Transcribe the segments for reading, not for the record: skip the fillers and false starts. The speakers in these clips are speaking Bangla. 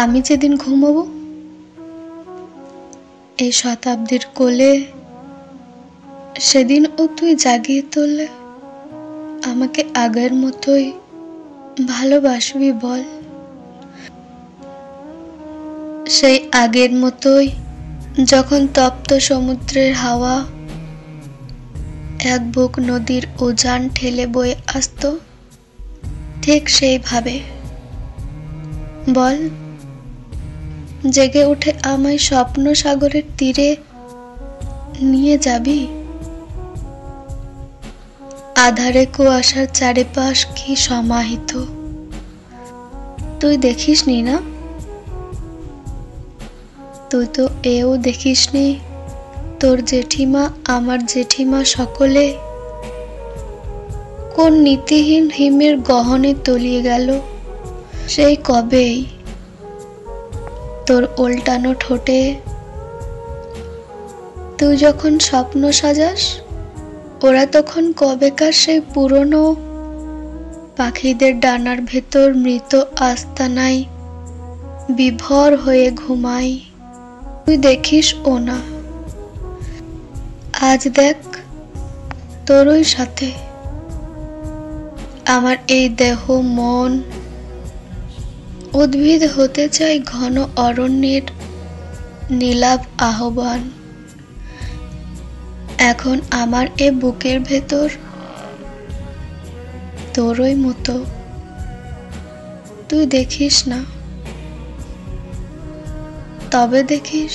আমি যেদিন ঘুমোবো এই শতাব্দীর কোলে, সেদিনও তুই জাগিয়ে তোলে আমাকে আগের মতোই ভালোবাসবি বল। সেই আগের মতোই যখন তপ্ত সমুদ্রের হাওয়া এক বুক নদীর উজান ঠেলে বয়ে আসতো, ঠিক সেইভাবে বল জেগে উঠে আমায় স্বপ্ন সাগরের তীরে নিয়ে যাবি। আধারে কুয়াশার চারিপাশ কি সমাহিত, তুই দেখিসনি না? তুই তো এও দেখিসনি তোর জেঠিমা আমার জেঠিমা সকলে কোন নীতিহীন হিমের গহনে তলিয়ে গেল সেই কবেই। তোর উল্টানো ঠোঁটে তুই যখন স্বপ্ন সাজাস, ওরা তখন কবেকার সেই পুরনো পাখিদের ডানার ভেতর মৃত আস্তানায় বিভোর হয়ে ঘুমাই। তুই দেখিস ও না। আজ দেখ তোরই সাথে আমার এই দেহ মন উদ্ভিদ হতে চাই ঘন অরণ্যের নীলাভ আহ্বান। এখন আমার এ বুকের ভেতর তোরই মতো তুই দেখিস না। তবে দেখিস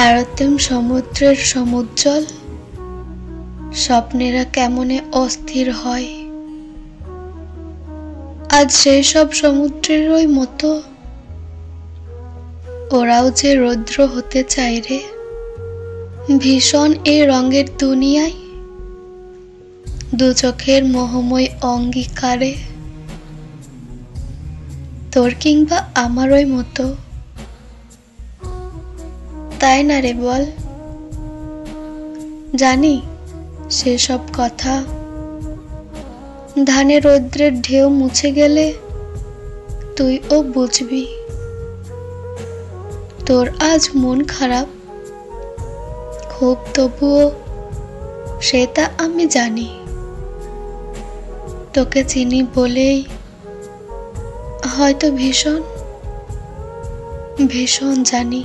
আয়তন সমুদ্রের সমুজ্জ্বল স্বপ্নেরা কেমনে অস্থির হয়। আজ সেই সব সমুদ্রেরই মতো ওরাও যে রৌদ্র হতে চায় রে, ভীষণ এই রঙের দুনিয়ায় দু চোখের মোহময় অঙ্গীকারে। তোর কিংবা আমারই মতো, তাই না রে বল? জানি সেসব কথা ধানের রৌদ্রের ঢেউ মুছে গেলে তুইও বুঝবি। তোর আজ মন খারাপ খুব, তবুও সেটা আমি জানি। তোকে চিনি বলেই হয়তো ভীষণ ভীষণ জানি।